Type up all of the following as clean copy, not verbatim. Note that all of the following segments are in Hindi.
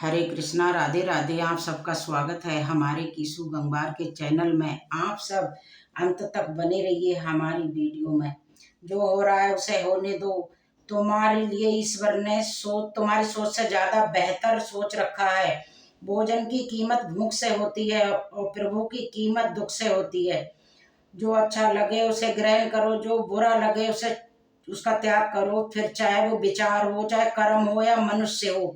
हरे कृष्णा, राधे राधे। आप सबका स्वागत है हमारे कीसू गंगवार के चैनल में। आप सब अंत तक बने रहिए हमारी वीडियो में। जो हो रहा है उसे होने दो। तुम्हारे लिए ईश्वर ने तुम्हारी सोच से ज्यादा बेहतर सोच रखा है। भोजन की कीमत भूख से होती है और प्रभु की कीमत दुख से होती है। जो अच्छा लगे उसे ग्रहण करो, जो बुरा लगे उसे उसका त्याग करो। फिर चाहे वो विचार हो, चाहे कर्म हो या मनुष्य हो।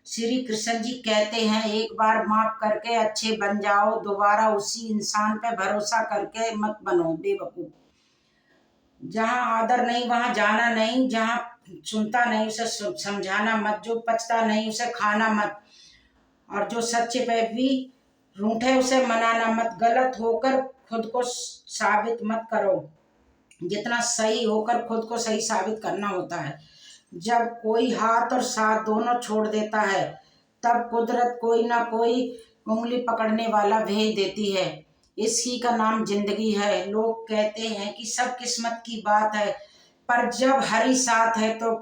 श्री कृष्ण जी कहते हैं, एक बार माफ करके अच्छे बन जाओ, दोबारा उसी इंसान पे भरोसा करके मत बनो बेवकूफ। जहाँ आदर नहीं वहां जाना नहीं, जहाँ सुनता नहीं उसे समझाना मत, जो पचता नहीं उसे खाना मत, और जो सच्चे पे भी रूठे उसे मनाना मत। गलत होकर खुद को साबित मत करो, जितना सही होकर खुद को सही साबित करना होता है। जब कोई हाथ और साथ दोनों छोड़ देता है तब कुदरत कोई ना कोई उंगली पकड़ने वाला भेज देती है। इसी का नाम जिंदगी है। लोग कहते हैं कि सब किस्मत की बात है, पर जब हरी साथ है तो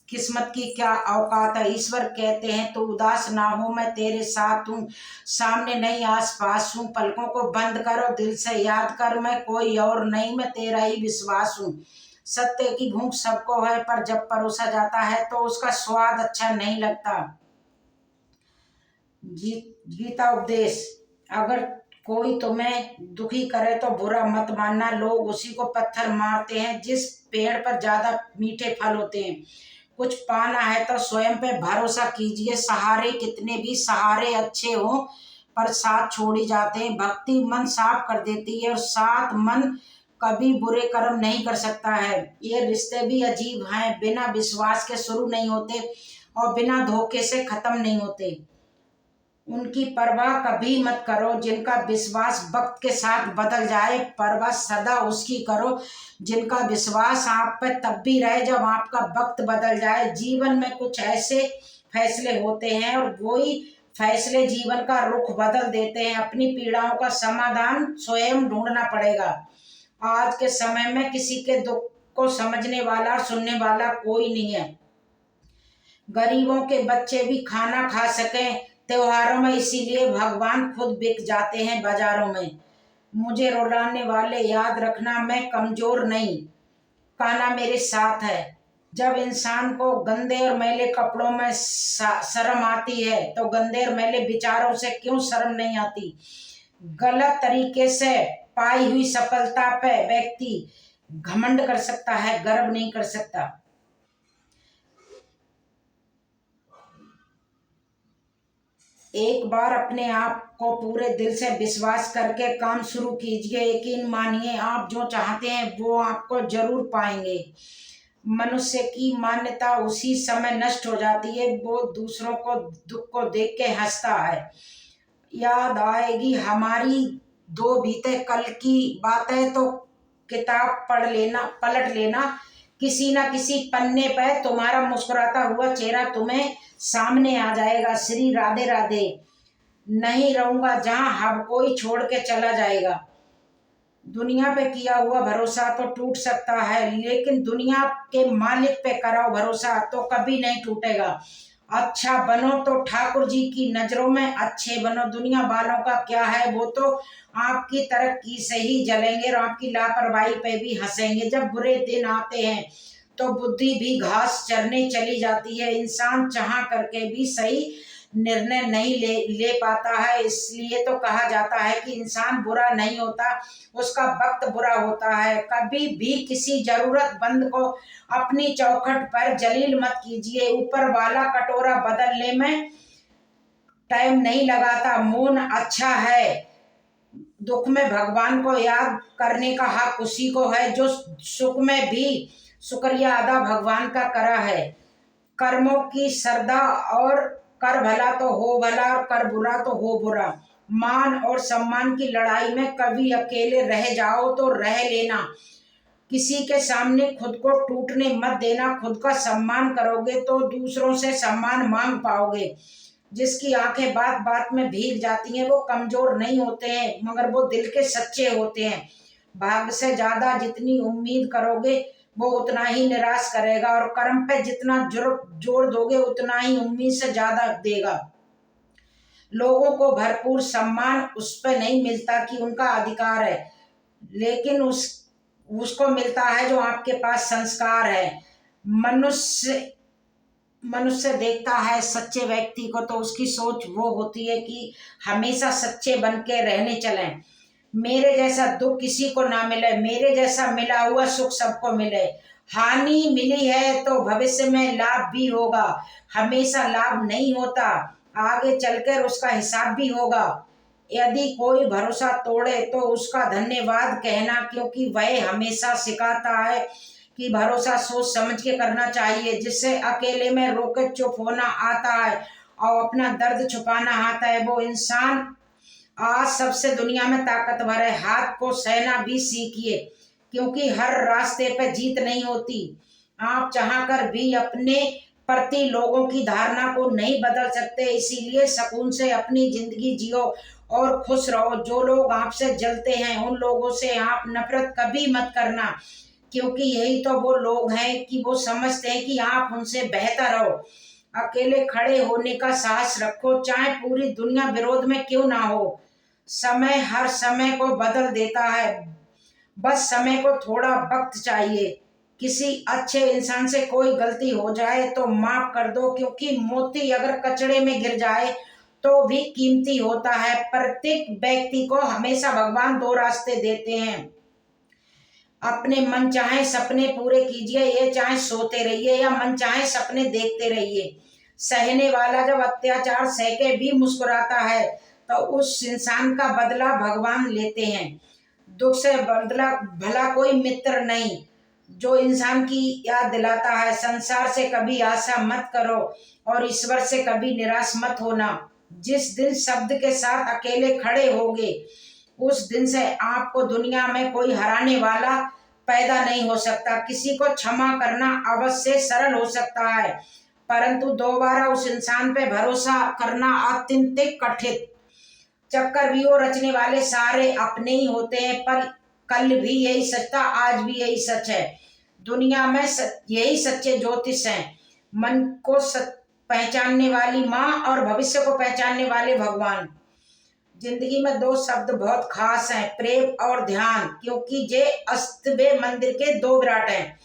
किस्मत की क्या औकात है। ईश्वर कहते हैं, तो उदास ना हो, मैं तेरे साथ हूँ, सामने नहीं आस पास हूँ। पलकों को बंद करो, दिल से याद कर, मैं कोई और नहीं, मैं तेरा ही विश्वास हूँ। सत्य की भूख सबको है, पर जब परोसा जाता है तो उसका स्वाद अच्छा नहीं लगता। गीता उपदेश। अगर कोई तुम्हें दुखी करे तो बुरा मत मानना। लोग उसी को पत्थर मारते हैं जिस पेड़ पर ज्यादा मीठे फल होते हैं। कुछ पाना है तो स्वयं पे भरोसा कीजिए। सहारे कितने भी सहारे अच्छे हो, पर साथ छोड़ी जाते हैं। भक्ति मन साफ कर देती है और साथ मन कभी बुरे कर्म नहीं कर सकता है। ये रिश्ते भी अजीब हैं, बिना विश्वास के शुरू नहीं होते और बिना धोखे से खत्म नहीं होते। उनकी परवाह कभी मत करो जिनका विश्वास वक्त के साथ बदल जाए। परवाह सदा उसकी करो जिनका विश्वास आप पर तब भी रहे जब आपका वक्त बदल जाए। जीवन में कुछ ऐसे फैसले होते हैं और वही फैसले जीवन का रुख बदल देते हैं। अपनी पीड़ाओं का समाधान स्वयं ढूंढना पड़ेगा। आज के समय में किसी के दुख को समझने वाला, सुनने वाला कोई नहीं है। गरीबों के बच्चे भी खाना खा सकें त्योहारों में, इसीलिए भगवान खुद बिक जाते हैं बाजारों में। मुझे रुलाने वाले याद रखना, मैं कमजोर नहीं, कान्हा मेरे साथ है। जब इंसान को गंदे और मैले कपड़ों में शर्म आती है तो गंदे और मैले विचारों से क्यों शर्म नहीं आती। गलत तरीके से पाई हुई सफलता पे व्यक्ति घमंड कर सकता है, गर्व नहीं कर सकता। एक बार अपने आप को पूरे दिल से विश्वास करके काम शुरू कीजिए। यकीन मानिए, आप जो चाहते हैं वो आपको जरूर पाएंगे। मनुष्य की मान्यता उसी समय नष्ट हो जाती है, वो दूसरों को दुख को देख के हंसता है। याद आएगी हमारी दो बीते कल की बातें तो किताब पढ़ लेना, पलट लेना। किसी ना किसी पन्ने पर तुम्हारा मुस्कुराता हुआ चेहरा तुम्हें सामने आ जाएगा। श्री राधे राधे। नहीं रहूंगा जहां हर कोई छोड़ के चला जाएगा। दुनिया पे किया हुआ भरोसा तो टूट सकता है, लेकिन दुनिया के मालिक पे करो भरोसा तो कभी नहीं टूटेगा। अच्छा बनो तो ठाकुर जी की नजरों में अच्छे बनो। दुनिया वालों का क्या है, वो तो आपकी तरक्की से ही जलेंगे और आपकी लापरवाही पे भी हंसेंगे। जब बुरे दिन आते हैं तो बुद्धि भी घास चरने चली जाती है। इंसान चाह करके भी सही निर्णय नहीं ले पाता है। इसलिए तो कहा जाता है कि इंसान बुरा नहीं होता, उसका वक्त बुरा होता है। कभी भी किसी जरूरतमंद को अपनी चौखट पर जलील मत कीजिए। ऊपर वाला कटोरा बदलने में टाइम नहीं लगाता। मौन अच्छा है। दुख में भगवान को याद करने का हक उसी को है जो सुख में भी शुक्रिया अदा भगवान का करा है। कर्मों की श्रद्धा और कर भला तो हो भला और कर बुरा तो हो बुरा। मान और सम्मान की लड़ाई में कभी अकेले रह जाओ तो रह लेना। किसी के सामने खुद को टूटने मत देना। खुद का सम्मान करोगे तो दूसरों से सम्मान मांग पाओगे। जिसकी आंखें बात बात में भीग जाती हैं वो कमजोर नहीं होते हैं, मगर वो दिल के सच्चे होते हैं। भाग्य से ज्यादा जितनी उम्मीद करोगे वो उतना ही निराश करेगा, और कर्म पे जितना जोर दोगे उतना ही उम्मीद से ज्यादा देगा। लोगों को भरपूर सम्मान उस पर नहीं मिलता कि उनका अधिकार है, लेकिन उसको मिलता है जो आपके पास संस्कार है। मनुष्य मनुष्य देखता है सच्चे व्यक्ति को तो उसकी सोच वो होती है कि हमेशा सच्चे बन के रहने चलें। मेरे जैसा दुख किसी को ना मिले, मेरे जैसा मिला हुआ सुख सबको मिले। हानि मिली है तो भविष्य में लाभ भी होगा, हमेशा लाभ नहीं होता, आगे चलकर उसका हिसाब भी होगा। यदि कोई भरोसा तोड़े तो उसका धन्यवाद कहना, क्योंकि वह हमेशा सिखाता है कि भरोसा सोच समझ के करना चाहिए। जिससे अकेले में रोके चुप होना आता है और अपना दर्द छुपाना आता है, वो इंसान आज सबसे दुनिया में ताकतवर है। हाथ को सहना भी सीखिए, क्योंकि हर रास्ते पे जीत नहीं होती। आप चाहकर भी अपने प्रति लोगों की धारणा को नहीं बदल सकते, इसीलिए सुकून से अपनी जिंदगी जियो और खुश रहो। जो लोग आपसे जलते हैं उन लोगों से आप नफरत कभी मत करना, क्योंकि यही तो वो लोग हैं कि वो समझते हैं कि आप उनसे बेहतर हो। अकेले खड़े होने का साहस रखो, चाहे पूरी दुनिया विरोध में क्यों ना हो। समय हर समय को बदल देता है, बस समय को थोड़ा वक्त चाहिए। किसी अच्छे इंसान से कोई गलती हो जाए तो माफ कर दो, क्योंकि मोती अगर कचड़े में गिर जाए तो भी कीमती होता है। प्रत्येक व्यक्ति को हमेशा भगवान दो रास्ते देते हैं। अपने मन चाहे सपने पूरे कीजिए, ये चाहे सोते रहिए या मन चाहे सपने देखते रहिए। सहने वाला जब अत्याचार सह के भी मुस्कुराता है तो उस इंसान का बदला भगवान लेते हैं। दुख से बदला भला कोई मित्र नहीं जो इंसान की याद दिलाता है। संसार से कभी आशा मत करो और ईश्वर से कभी निराश मत होना। जिस दिन शब्द के साथ अकेले खड़े होगे उस दिन से आपको दुनिया में कोई हराने वाला पैदा नहीं हो सकता। किसी को क्षमा करना अवश्य सरल हो सकता है, परंतु दोबारा उस इंसान पे भरोसा करना अत्यंत कठिन। चक्रव्यूह रचने वाले सारे अपने ही होते हैं, पर कल भी यही सच था, आज भी यही सच है। दुनिया में यही सच्चे ज्योतिष हैं। मन को पहचानने वाली माँ और भविष्य को पहचानने वाले भगवान। जिंदगी में दो शब्द बहुत खास हैं, प्रेम और ध्यान, क्योंकि जे अस्तबे मंदिर के दो विराट हैं।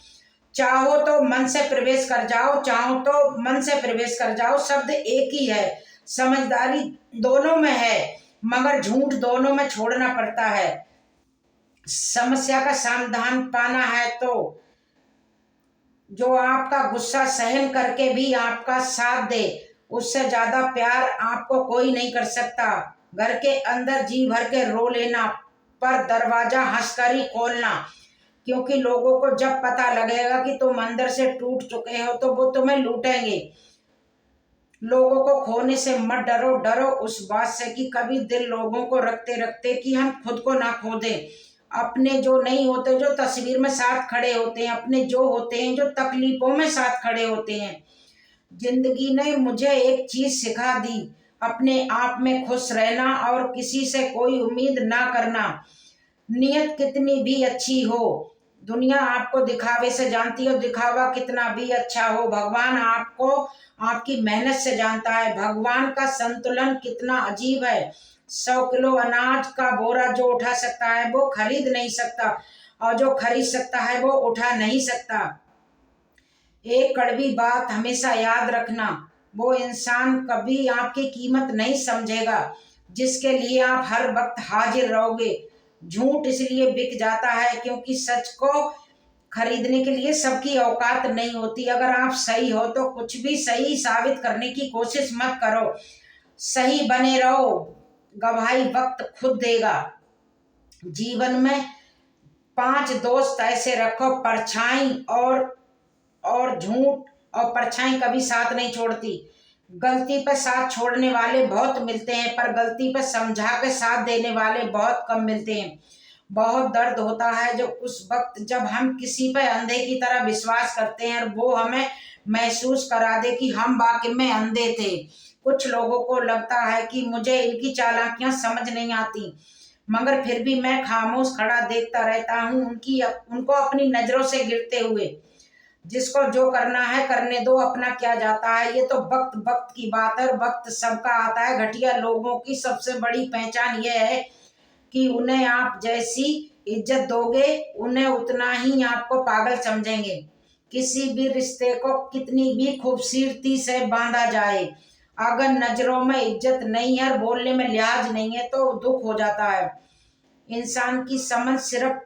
चाहो तो मन से प्रवेश कर जाओ, चाहो तो मन से प्रवेश कर जाओ, शब्द एक ही है। समझदारी दोनों में है, मगर झूठ दोनों में छोड़ना पड़ता है। समस्या का समाधान पाना है तो जो आपका गुस्सा सहन करके भी आपका साथ दे, उससे ज्यादा प्यार आपको कोई नहीं कर सकता। घर के अंदर जी भर के रो लेना, पर दरवाजा हंसकर ही खोलना, क्योंकि लोगों को जब पता लगेगा कि तुम अंदर से टूट चुके हो तो वो तुम्हें लूटेंगे। लोगों को खोने से मत डरो, डरो उस बात से कि कभी दिल लोगों को रखते रखते कि हम खुद को ना खो दें। अपने जो नहीं होते, जो तस्वीर में साथ खड़े होते हैं, अपने जो होते हैं जो तकलीफों में साथ खड़े होते हैं। जिंदगी ने मुझे एक चीज सिखा दी, अपने आप में खुश रहना और किसी से कोई उम्मीद ना करना। नियत कितनी भी अच्छी हो, दुनिया आपको दिखावे से जानती है, दिखावा कितना भी अच्छा हो, भगवान आपको आपकी मेहनत से जानता है। भगवान का संतुलन कितना अजीब है। 100 किलो अनाज का बोरा जो उठा सकता है वो खरीद नहीं सकता, और जो खरीद सकता है वो उठा नहीं सकता। एक कड़वी बात हमेशा याद रखना, वो इंसान कभी आपकी कीमत नहीं समझेगा जिसके लिए आप हर वक्त हाजिर रहोगे। झूठ इसलिए बिक जाता है क्योंकि सच को खरीदने के लिए सबकी औकात नहीं होती। अगर आप सही हो तो कुछ भी सही साबित करने की कोशिश मत करो, सही बने रहो, गवाही वक्त खुद देगा। जीवन में 5 दोस्त ऐसे रखो, परछाई और झूठ और परछाई कभी साथ नहीं छोड़ती। गलती पर साथ छोड़ने वाले बहुत मिलते हैं, पर गलती पर समझा के साथ देने वाले बहुत कम मिलते हैं। बहुत दर्द होता है जो उस वक्त जब हम किसी पर अंधे की तरह विश्वास करते हैं और वो हमें महसूस करा दे कि हम वाकई में अंधे थे। कुछ लोगों को लगता है कि मुझे इनकी चालाकियां समझ नहीं आती, मगर फिर भी मैं खामोश खड़ा देखता रहता हूँ उनको अपनी नजरों से गिरते हुए। जिसको जो करना है करने दो, अपना क्या जाता है। ये तो वक्त वक्त की बात है, वक्त सबका आता है। घटिया लोगों की सबसे बड़ी पहचान ये है कि उन्हें आप जैसी इज्जत दोगे उन्हें उतना ही आपको पागल समझेंगे। किसी भी रिश्ते को कितनी भी खूबसूरती से बांधा जाए, अगर नजरों में इज्जत नहीं है और बोलने में लिहाज नहीं है तो दुख हो जाता है। इंसान की समझ सिर्फ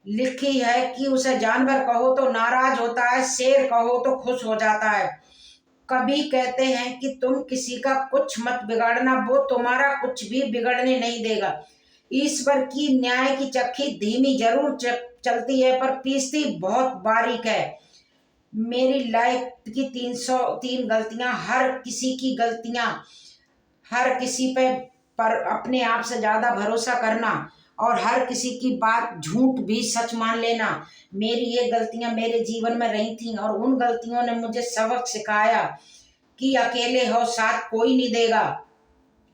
लिखी है कि उसे जानवर कहो तो नाराज होता है, शेर कहो तो खुश हो जाता है। कभी कहते हैं कि तुम किसी का कुछ मत बिगाड़ना, वो तुम्हारा कुछ भी बिगड़ने नहीं देगा। ईश्वर की न्याय की चक्की धीमी जरूर चलती है पर पीसती बहुत बारीक है। मेरी लाइफ की 303 गलतियां, हर किसी की गलतियां, हर किसी पे पर अपने आप से ज्यादा भरोसा करना और हर किसी की बात झूठ भी सच मान लेना, मेरी ये गलतियां मेरे जीवन में रही थी और उन गलतियों ने मुझे सबक सिखाया कि अकेले हो साथ कोई नहीं देगा।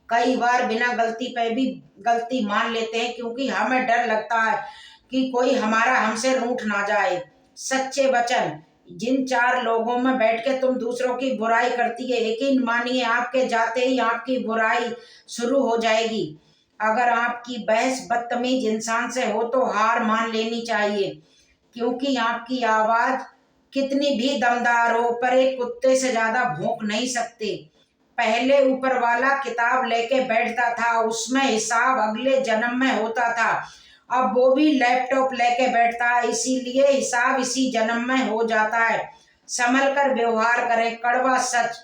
कई बार बिना गलती पे भी गलती मान लेते हैं क्योंकि हमें डर लगता है कि कोई हमारा हमसे रूठ ना जाए। सच्चे वचन, जिन चार लोगों में बैठ के तुम दूसरों की बुराई करती है, यकीन मानिए आपके जाते ही आपकी बुराई शुरू हो जाएगी। अगर आपकी बहस बदतमीज इंसान से हो तो हार मान लेनी चाहिए, क्योंकि आपकी आवाज कितनी भी दमदार हो पर एक कुत्ते से ज्यादा भौंक नहीं सकते। पहले ऊपर वाला किताब लेके बैठता था, उसमें हिसाब अगले जन्म में होता था। अब वो भी लैपटॉप लेके बैठता है, इसीलिए हिसाब इसी जन्म में हो जाता है। संभल कर व्यवहार करें, कड़वा सच।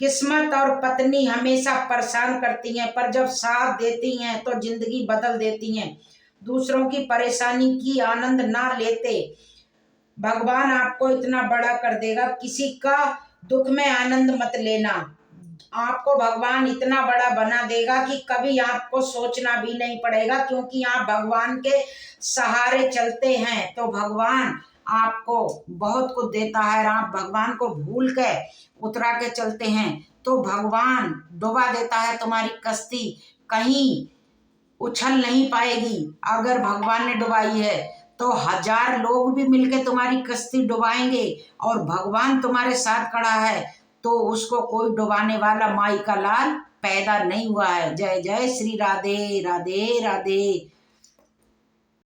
किस्मत और पत्नी हमेशा परेशान करती हैं पर जब साथ देती हैं तो जिंदगी बदल देती हैं। दूसरों की परेशानी की आनंद ना लेते, भगवान आपको इतना बड़ा कर देगा। किसी का दुख में आनंद मत लेना, आपको भगवान इतना बड़ा बना देगा कि कभी आपको सोचना भी नहीं पड़ेगा, क्योंकि आप भगवान के सहारे चलते हैं तो भगवान आपको बहुत कुछ देता है। और आप भगवान को भूल के उतरा के चलते हैं तो भगवान डुबा देता है तुम्हारी कश्ती, कहीं उछल नहीं पाएगी। अगर भगवान ने डुबाई है तो 1000 लोग भी मिलके तुम्हारी कश्ती डुबाएंगे और भगवान तुम्हारे साथ खड़ा है तो उसको कोई डुबाने वाला माई का लाल पैदा नहीं हुआ है। जय जय श्री राधे राधे राधे।